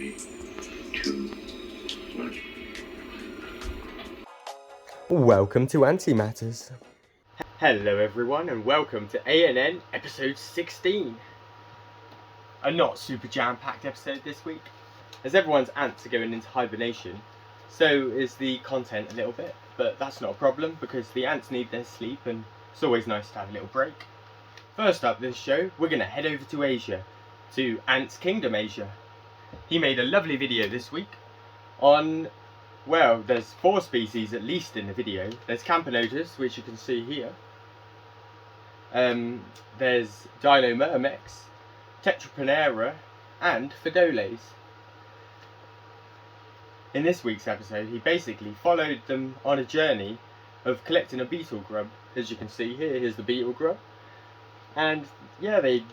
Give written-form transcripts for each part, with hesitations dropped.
3, 2, 1. Welcome to Antimatters. Hello everyone and welcome to ANN episode 16. A not super jam-packed episode this week, as everyone's ants are going into hibernation, so is the content a little bit, but that's not a problem because the ants need their sleep and it's always nice to have a little break. First up this show, we're going to head over to Asia, to Ants Kingdom Asia. He made a lovely video this week on, well, there's 4 species at least in the video. There's Camponotus, which you can see here. There's Dinomyrmex, Tetrapranera, and Phedoles. In this week's episode, he basically followed them on a journey of collecting a beetle grub. As you can see here, here's the beetle grub. And yeah, they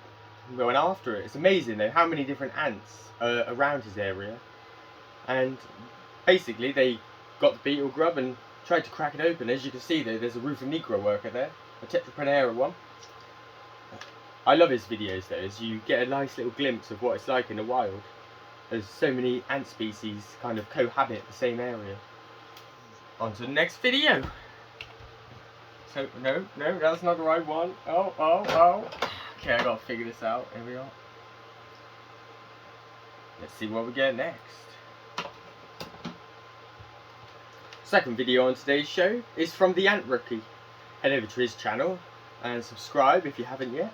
went after it. It's amazing though how many different ants are around his area. And basically they got the beetle grub and tried to crack it open. As you can see though, there's a Rufa Negro worker there, a Tetrapranera one. I love his videos though, as you get a nice little glimpse of what it's like in the wild. There's so many ant species kind of cohabit the same area. On to the next video. So, no, that's not the right one. Oh. Okay, I gotta figure this out. Here we are. Let's see what we get next. Second video on today's show is from the Ant Rookie. Head over to his channel and subscribe if you haven't yet.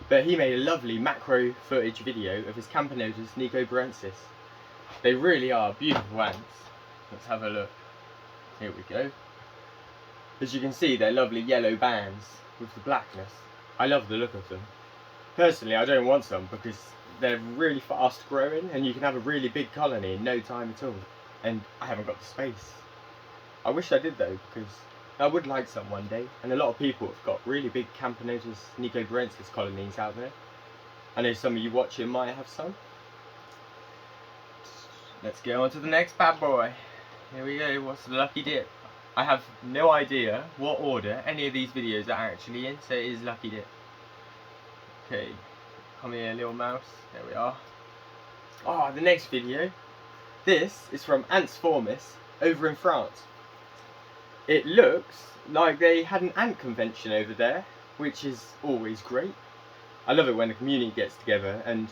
But he made a lovely macro footage video of his Camponotus nicobarensis. They really are beautiful ants. Let's have a look. Here we go. As you can see, they're lovely yellow bands with the blackness. I love the look of them. Personally, I don't want some because they're really fast growing and you can have a really big colony in no time at all. And I haven't got the space. I wish I did though, because I would like some one day. And a lot of people have got really big Camponotus nicobarensis colonies out there. I know some of you watching might have some. Let's get on to the next bad boy. Here we go, what's the lucky dip? I have no idea what order any of these videos are actually in, so it is lucky dip. Okay, come here little mouse, there we are. Ah, the next video. This is from Antscon over in France. It looks like they had an ant convention over there, which is always great. I love it when the community gets together, and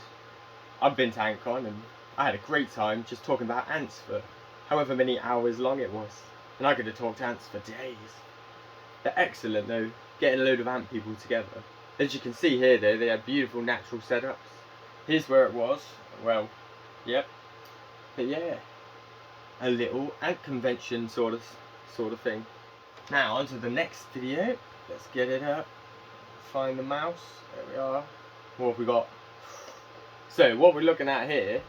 I've been to Antscon and I had a great time just talking about ants for however many hours long it was. And I could have talked to ants for days. They're excellent though, getting a load of ant people together. As you can see here though, they had beautiful natural setups. Here's where it was. Well, yep. But yeah, a little ant convention sort of thing. Now on to the next video. Let's get it up. Find the mouse. There we are. What have we got? So what we're looking at here,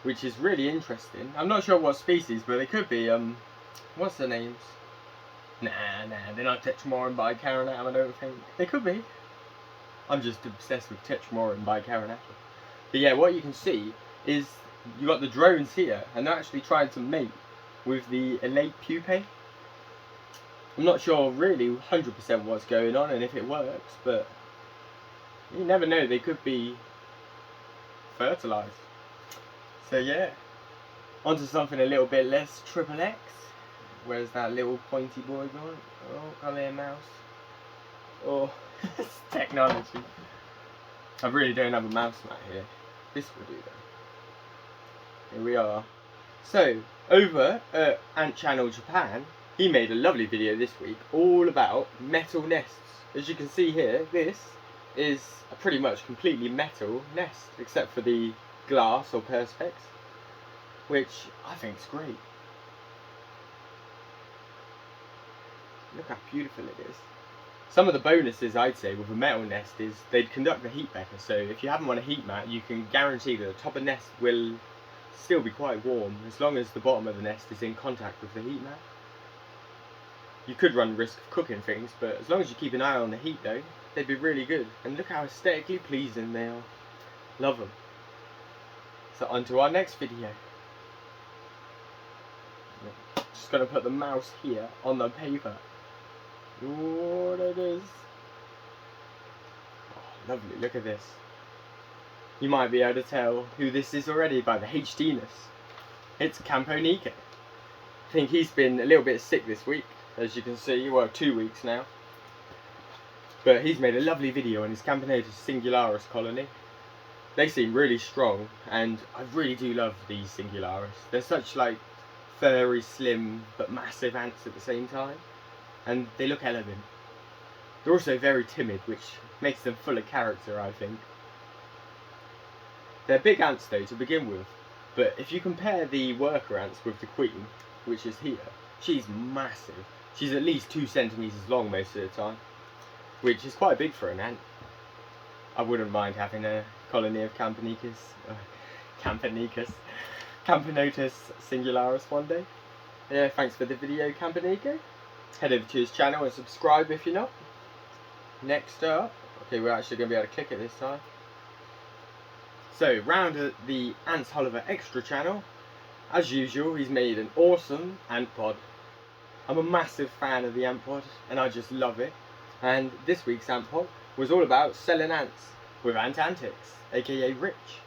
which is really interesting. I'm not sure what species, but they could be what's their names? Nah, they're not Tetramorin bicarinatum, I don't think. They could be. I'm just obsessed with Tetramorin bicarinatum. But yeah, what you can see is you got the drones here, and they're actually trying to mate with the elate pupae. I'm not sure really 100% what's going on and if it works, but you never know, they could be fertilized. So yeah, onto something a little bit less triple X. Where's that little pointy boy going? Oh, come here mouse. Oh, it's technology. I really don't have a mouse mat here. This will do though. Here we are. So, over at Ant Channel Japan, he made a lovely video this week all about metal nests. As you can see here, this is a pretty much completely metal nest, except for the glass or perspex, which I think is great. Look how beautiful it is. Some of the bonuses I'd say with a metal nest is they'd conduct the heat better, so if you have them on a heat mat you can guarantee that the top of the nest will still be quite warm as long as the bottom of the nest is in contact with the heat mat. You could run the risk of cooking things, but as long as you keep an eye on the heat though, they'd be really good. And look how aesthetically pleasing they are. Love them. So on to our next video. Just going to put the mouse here on the paper. Oh, there it is. Oh, lovely, look at this. you might be able to tell who this is already by the HD-ness. It's Campo Nico. I think he's been a little bit sick this week, as you can see, well 2 weeks now. But he's made a lovely video on his Camponotus singularis colony. They seem really strong, and I really do love these singularis. They're such like furry, slim, but massive ants at the same time, and they look elegant. They're also very timid, which makes them full of character, I think. They're big ants though to begin with, but if you compare the worker ants with the queen, which is here, she's massive. She's at least 2 centimeters long most of the time, which is quite big for an ant. I wouldn't mind having a colony of Camponotus singularis one day. Yeah, thanks for the video, Camponico. Head over to his channel and subscribe if you're not. Next up, okay, we're actually going to be able to click it this time. So, round at the Ants Oliver Extra channel, as usual, he's made an awesome ant pod. I'm a massive fan of the ant pod, and I just love it. And this week's ant pod was all about selling ants with Antics, aka Rich.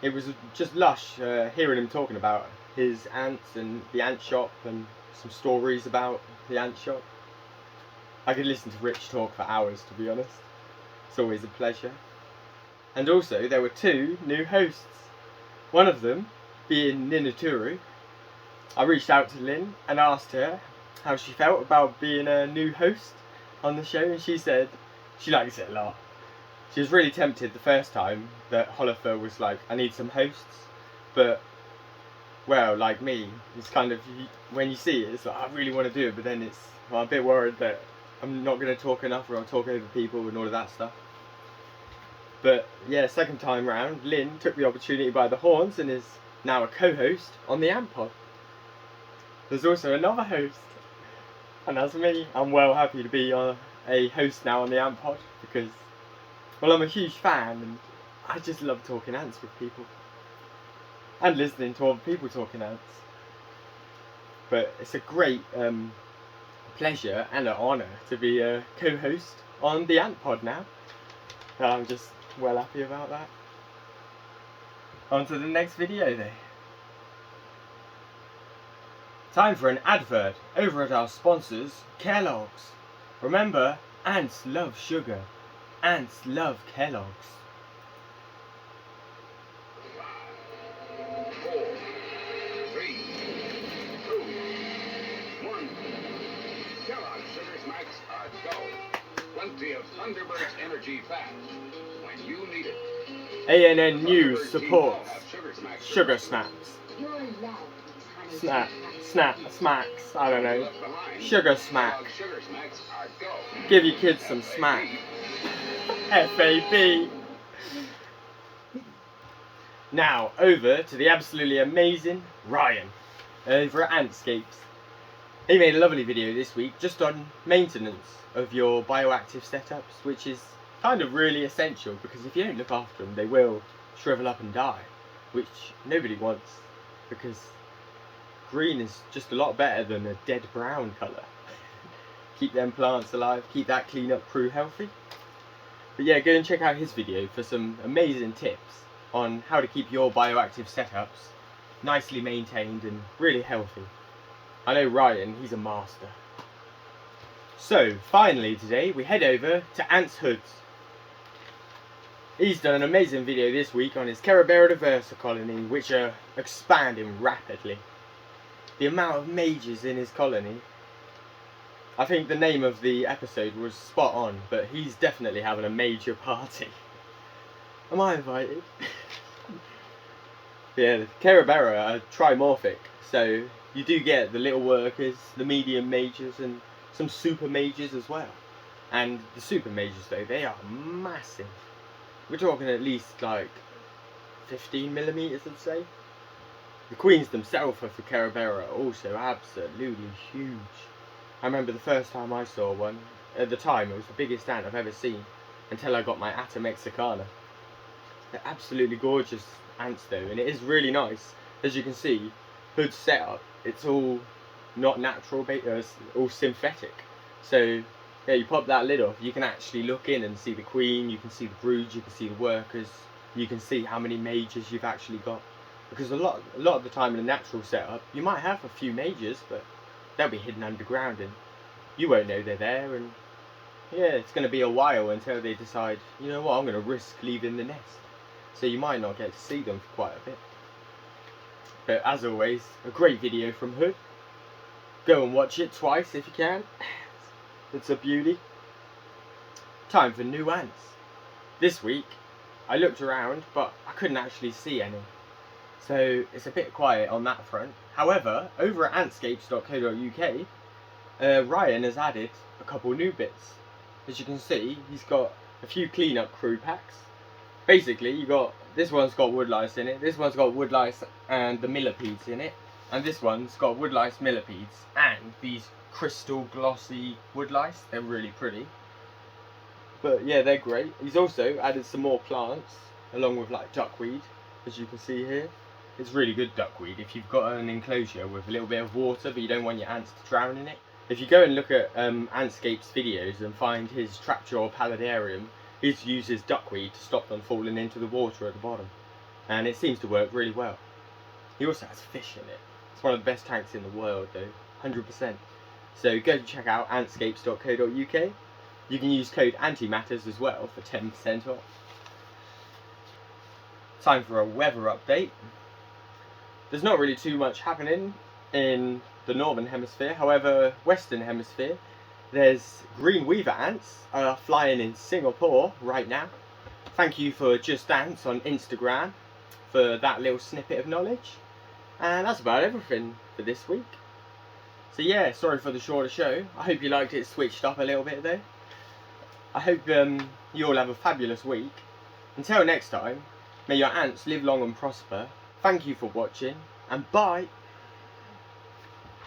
It was just lush hearing him talking about his ants and the ant shop and some stories about the ant shop. I could listen to Rich talk for hours, to be honest. It's always a pleasure. And also there were 2 new hosts. One of them being Ninaturu. I reached out to Lynn and asked her how she felt about being a new host on the show, and she said she likes it a lot. She was really tempted the first time that Holifer was like, I need some hosts, but well, like me, it's kind of, when you see it, it's like, I really want to do it, but then I'm a bit worried that I'm not going to talk enough, or I'll talk over people and all of that stuff. But yeah, second time round, Lynn took the opportunity by the horns and is now a co-host on the Ant Pod. There's also another host, and that's me. I'm well happy to be a host now on the Ant Pod, because, well, I'm a huge fan and I just love talking ants with people and listening to other people talking ants. But it's a great pleasure and an honour to be a co-host on the Ant Pod now. I'm just well happy about that. On to the next video then. Time for an advert over at our sponsors, Kellogg's. Remember, ants love sugar. Ants love Kellogg's. 5, 4, 3, 2, 1. Kellogg's Sugar Smacks are go. Plenty of Thunderbird's energy fast when you need it. ANN News supports Sugar Smacks. Smacks, I don't know. Sugar Smack. Give your kids some smack. FAB. Now, over to the absolutely amazing Ryan, over at Antscapes. He made a lovely video this week just on maintenance of your bioactive setups, which is kind of really essential, because if you don't look after them, they will shrivel up and die, which nobody wants, because green is just a lot better than a dead brown colour. Keep them plants alive, keep that cleanup crew healthy. But yeah, go and check out his video for some amazing tips on how to keep your bioactive setups nicely maintained and really healthy. I know Ryan, he's a master. So, finally today, we head over to Ant's Hoods. He's done an amazing video this week on his Kerabera diversa colony, which are expanding rapidly. The amount of mages in his colony, I think the name of the episode was spot on, but he's definitely having a major party. Am I invited? Yeah, the Kerabera are trimorphic, so you do get the little workers, the medium mages, and some super mages as well. And the super mages though, they are massive. We're talking at least like 15mm, I'd say. The queens themselves for Kerabera are also absolutely huge. I remember the first time I saw one, at the time it was the biggest ant I've ever seen, until I got my Atta Mexicana. They're absolutely gorgeous ants though, and it is really nice. As you can see, Hood's setup, it's all not natural, it's all synthetic. So Yeah, you pop that lid off, you can actually look in and see the queen, you can see the broods, you can see the workers, you can see how many mages you've actually got. Because a lot of the time in a natural setup, you might have a few mages, but they'll be hidden underground and you won't know they're there, and yeah, it's going to be a while until they decide, you know what, I'm going to risk leaving the nest. So you might not get to see them for quite a bit. But as always, a great video from Hood. Go and watch it twice if you can. It's a beauty. Time for new ants. This week, I looked around, but I couldn't actually see any. So it's a bit quiet on that front. However, over at antscapes.co.uk, Ryan has added a couple new bits. As you can see, he's got a few cleanup crew packs. Basically, you got this one's got woodlice in it, this one's got woodlice and the millipedes in it, and this one's got woodlice, millipedes, and these crystal glossy woodlice. They're really pretty. But yeah, they're great. He's also added some more plants along with like duckweed, as you can see here. It's really good duckweed if you've got an enclosure with a little bit of water but you don't want your ants to drown in it. If you go and look at Antscape's videos and find his trapjaw paludarium, he uses duckweed to stop them falling into the water at the bottom. And it seems to work really well. He also has fish in it. It's one of the best tanks in the world though, 100%. So go check out antscapes.co.uk. You can use code ANTYMATTERS as well for 10% off. Time for a weather update. There's not really too much happening in the northern hemisphere. However, western hemisphere, there's green weaver ants flying in Singapore right now. Thank you for Just Ants on Instagram for that little snippet of knowledge. And that's about everything for this week. So yeah, sorry for the shorter show. I hope you liked it switched up a little bit though. I hope you all have a fabulous week. Until next time, may your ants live long and prosper. Thank you for watching, and bye!